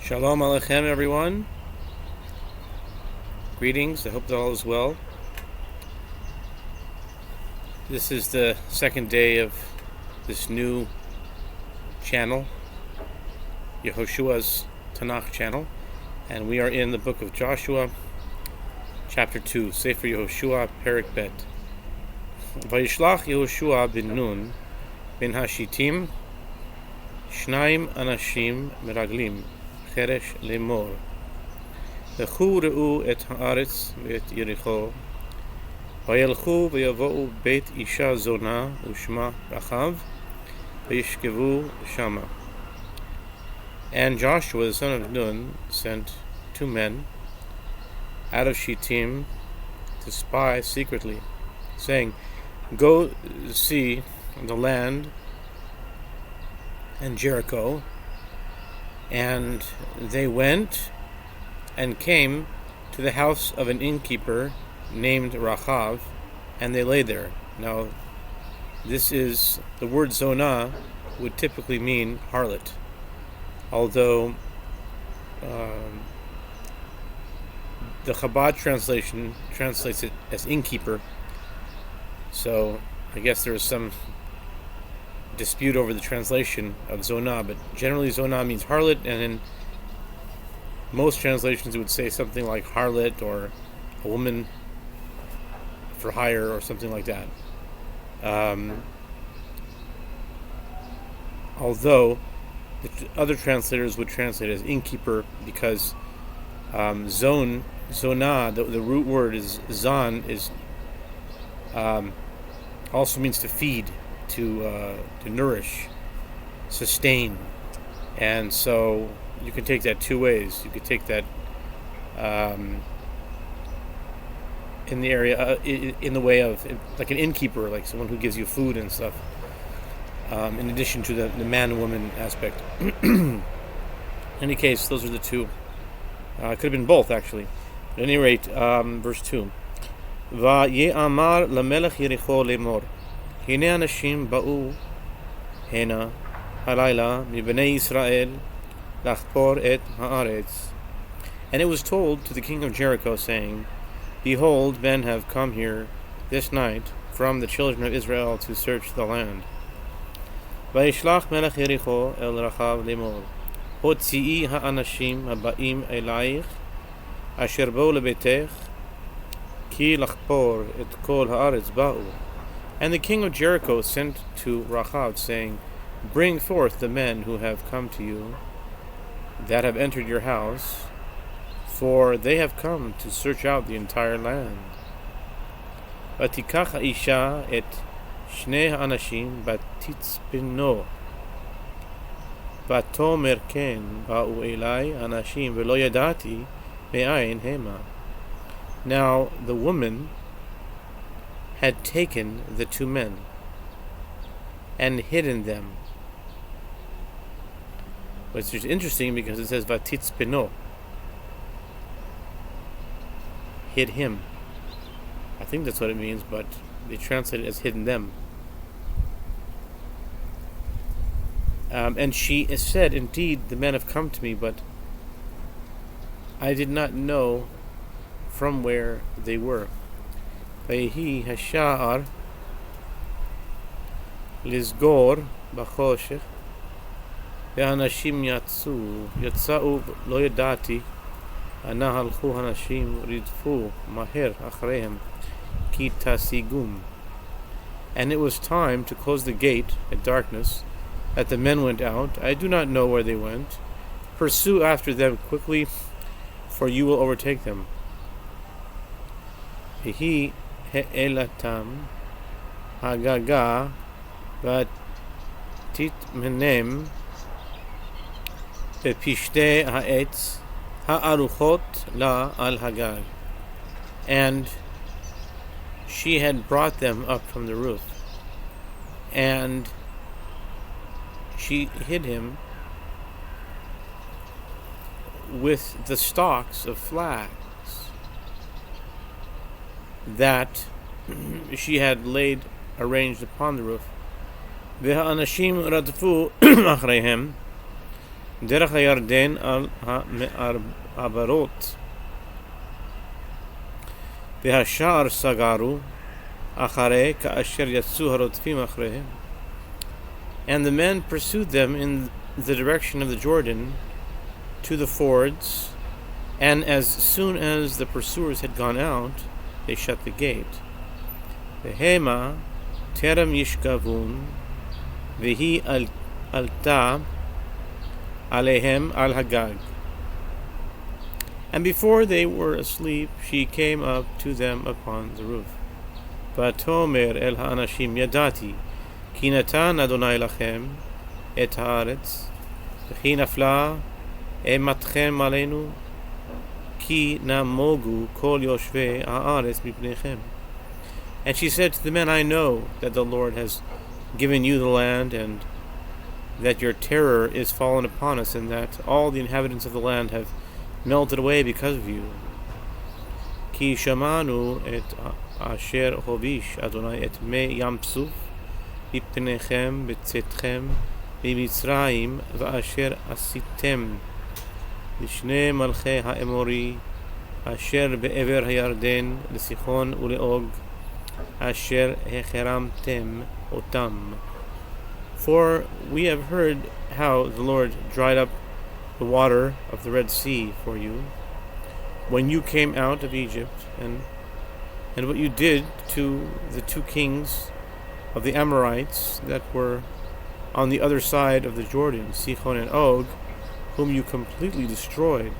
Shalom Aleichem, everyone. Greetings. I hope that all is well. This is the second day of this new channel, Yehoshua's Tanakh channel, and we are in the book of Joshua, chapter 2, Sofer Yehoshua, Perek Bet. Vayishlach Yehoshua bin Nun bin Hashitim Shnaim Anashim Meraglim Cheresh Lemor Lechu Re'u et Haaretz ve'et Yericho Vayelchu ve'yavo'u Beit Isha Zona Ushma Rachav Vayishkevu Shama. And Joshua the son of Nun sent 2 men out of Shittim to spy secretly, saying, "Go see the land and Jericho." And they went and came to the house of an innkeeper named Rachav, and they lay there. Now, this is, the word zonah would typically mean harlot, although the Chabad translation translates it as innkeeper. So I guess there is some dispute over the translation of zonah, but generally zonah means harlot, and in most translations it would say something like harlot or a woman for hire or something like that. Although the other translators would translate it as innkeeper, because zonah, the root word is zon, is also means to feed, to nourish, sustain. And so you can take that 2 ways. You could take that in the area, in the way of like an innkeeper, like someone who gives you food and stuff, in addition to the man and woman aspect. In any case, those are the 2. It could have been both, actually. At any rate, verse 2. Va'ye'amar lamelech Yericho lemor Hine anashim ba'u hena halayla mibnei Yisrael lachpor et haaretz. And it was told to the king of Jericho, saying, "Behold, men have come here this night from the children of Israel to search the land." Vayishlach melech Yericho el Rachav lemor Hotzi'i ha'anashim haba'im elayich asher bo'u lebeitech ki lachpor et kol haaretz ba'u. And the king of Jericho sent to Rachav, saying, "Bring forth the men who have come to you, that have entered your house, for they have come to search out the entire land." Vatikach ha'isha et shnei ha'anashim batitzpino vatomer ken ba'u elai anashim velo yadati me'ayin hema. Now the woman had taken the 2 men and hidden them, which is interesting because it says vatitzpino, hid him. I think that's what it means, but they translate it as hidden them. And she said, "Indeed, the men have come to me, but I did not know from where they were." Vayehi hasha'ar lizgor b'choshech ve'hanashim yatza'u lo yadati ana halchu hanashim ridfu maher achreihem ki tasigum. And it was time to close the gate at darkness, that the men went out. I do not know where they went. Pursue after them quickly, for you will overtake them. Vehi he'elatam hagaga vatitmenem bepishte ha'etz ha'aruchot la al hagag. And she had brought them up from the roof, and she hid him with the stalks of flax that she had arranged upon the roof. Ve'ha'anashim radfu achreihem דרך הירדן על המעברות, והשער סגרו, אחרי כאשר יצאו הרודפים אחריהם. And the men pursued them in the direction of the Jordan to the fords, and as soon as the pursuers had gone out, they shut the gate. Vehema terem yishkavun, vehi alta alehem al hagag. And before they were asleep, she came up to them upon the roof. Vatomer el ha'anashim yadati, ki natan Adonai lachem et haaretz, v'chi nafla ematchem aleinu, ki namogu kol yoshvei haaretz mipnechem. And she said to the men, I know that the Lord has given you the land, and that your terror is fallen upon us, and that all the inhabitants of the land have melted away because of you. Ki shamanu et asher hovish Adonai et me yamsuf mipnechem betzetchem b'mitzrayim v'asher asitem l'shnei malchei ha'emori asher be'ever hayarden l'sichon ule'og asher hecheramtem otam. For we have heard how the Lord dried up the water of the Red Sea for you when you came out of Egypt, and what you did to the two kings of the Amorites that were on the other side of the Jordan, Sichon and Og, whom you completely destroyed.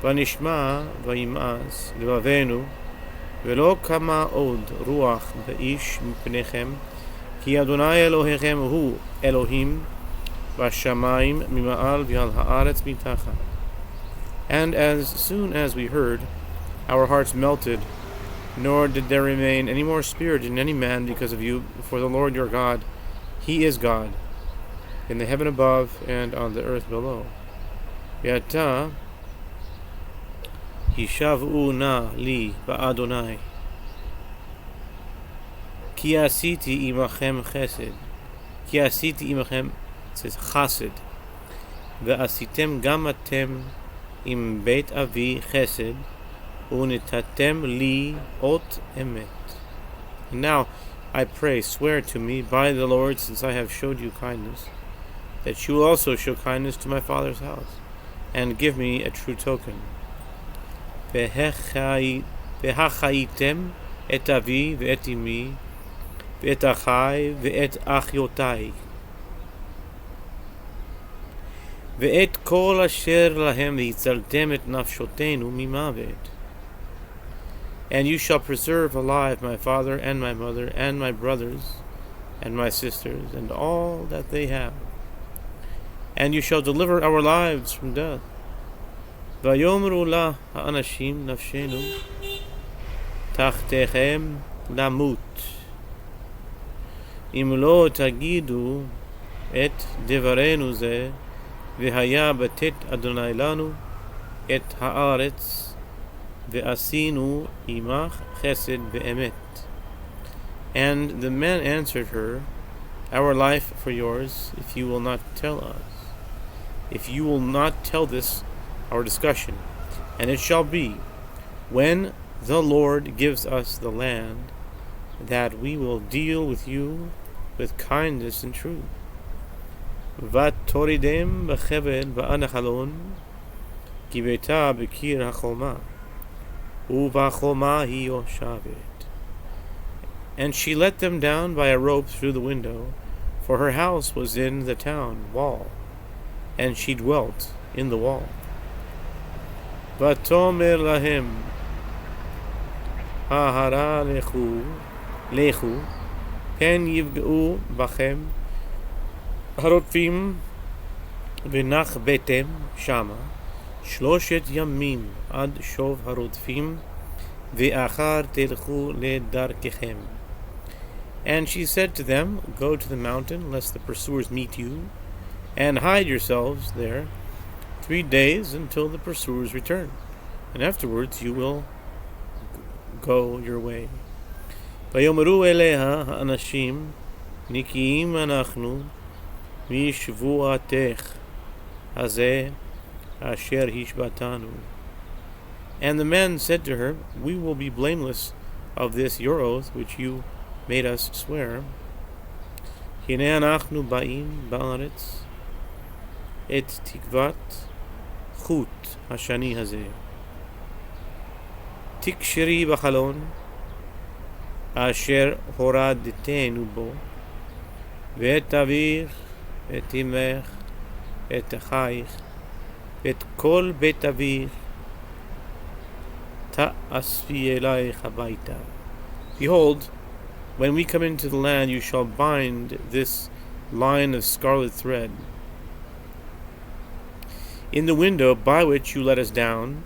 Vanishma vayimaz levavenu velo kama od ruach baish mipnechem ki Adonai Elohechem hu Elohim v'shamayim mima'al v'al haaretz mitachat. And as soon as we heard, our hearts melted, nor did there remain any more spirit in any man because of you, for the Lord your God, He is God, in the heaven above and on the earth below. Ve'ata hishav'u na li ba'adonai, ki asiti imachem chesed, ki asiti imachem, it says chased, ve'asitem gam atem im beit avi chesed, unitatem li ot emet. And now, I pray, swear to me by the Lord, since I have showed you kindness, that you will also show kindness to my father's house, and give me a true token. V'hachaitem et avi ve'et imi ve'et achai ve'et achyotai ve'et kol asher lahem v'yitzaltem et nafshotenu mimavet. And you shall preserve alive my father and my mother and my brothers and my sisters and all that they have. And you shall deliver our lives from death. Vayomru la ha'anashim nafshenu tachtechem lamut. Im lo tagidu et devarenu ze v'haya batet Adonai lanu et haaretz ve'asinu imach chesed ve'emet. And the men answered her, our life for yours, if you will not tell us. If you will not tell this, our discussion. And it shall be, when the Lord gives us the land, that we will deal with you with kindness and truth. Vatoridem b'chevel ba'anachalon, ki beita b'kir hachoma. And she let them down by a rope through the window, for her house was in the town wall, and she dwelt in the wall. Vatomer lahem hahara lechu ken yivgeu bachem harotfim v'nach betem shama Shloshet yamim ad shov harodfim ve'achar telchu ledarkechem. And she said to them, go to the mountain, lest the pursuers meet you, and hide yourselves there 3 days until the pursuers return, and afterwards you will go your way. Vayomeru eleha ha'anashim nikiim anachnu mishvuatech hazeh asher hishbatanu. And the men said to her, we will be blameless of this your oath which you made us swear. Hine anachnu ba'im ba'aretz et tikvat chut hashani hazeh. Tikshiri b'chalon asher horadtenu bo ve'et avir ve'et imech ve'et achayich ve'et kol bet avir ta'asvi elayich habayta. Behold, when we come into the land, you shall bind this line of scarlet thread in the window by which you let us down,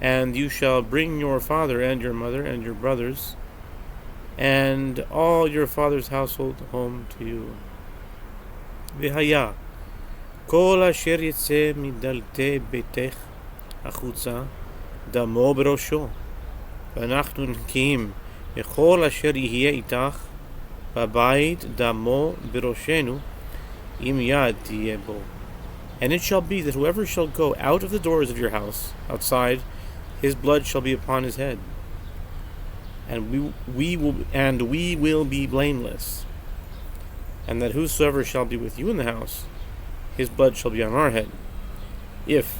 and you shall bring your father and your mother and your brothers and all your father's household home to you. V'haya kol asher yitzeh midalte beitech achutza damo b'rosho v'anachnu nkiim v'chol asher yihye itach b'bayit damo b'roshenu im yad tiyeh bo. And it shall be that whoever shall go out of the doors of your house outside, his blood shall be upon his head, and we will be blameless. And that whosoever shall be with you in the house, his blood shall be on our head, if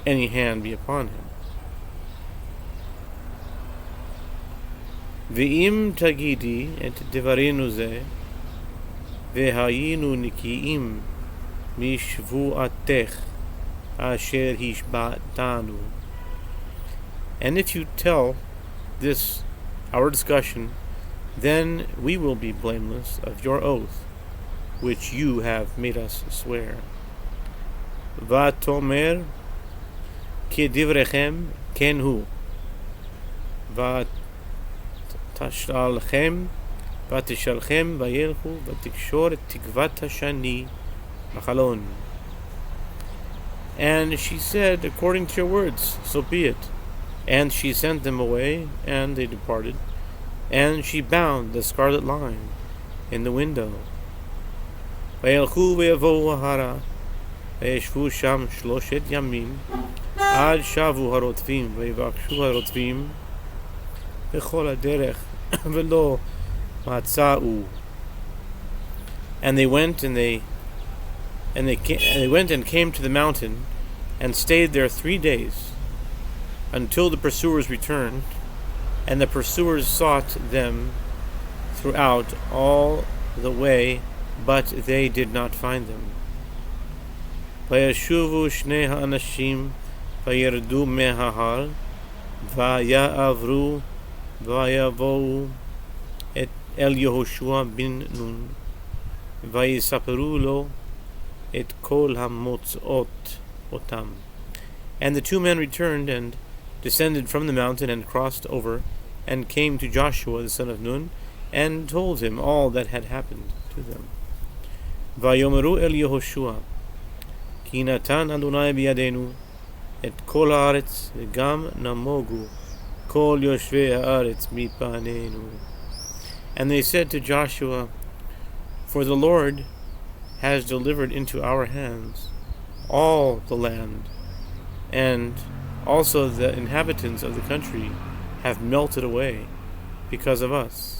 any hand be upon him. Ve'im tagidi et devarenu ze, ve'hayinu nikiim mishvu'atech asher hishbatanu. And if you tell this our discussion, then we will be blameless of your oath which you have made us swear. Vatomer kedivrechem kenhu vatashalchem vayelchu vatikshor tikvat hashani machalon. And she said, according to your words, so be it. And she sent them away, and they departed. And she bound the scarlet line in the window. Vayelchu vayavohu hara, vayeshvu sham shloshet yamim, ad shavu harotvim, vayvakshu harotvim, bechol haderech, velo matza'u. And they went and came to the mountain, and stayed there 3 days, until the pursuers returned, and the pursuers sought them throughout all the way, but they did not find them. Vayashuvu shnei ha'anashim vayerdu mehahar vayavru vayavohu el Yehoshua bin Nun vayisaperu lo et kol hamotzot otam. And the 2 men returned and descended from the mountain and crossed over, and came to Joshua the son of Nun, and told him all that had happened to them. Vayomeru el Yehoshua, ki natan Adonai biyadenu et kol haaretz v'gam namogu kol yoshvei haaretz mipanenu. And they said to Joshua, for the Lord has delivered into our hands all the land, and also the inhabitants of the country have melted away because of us.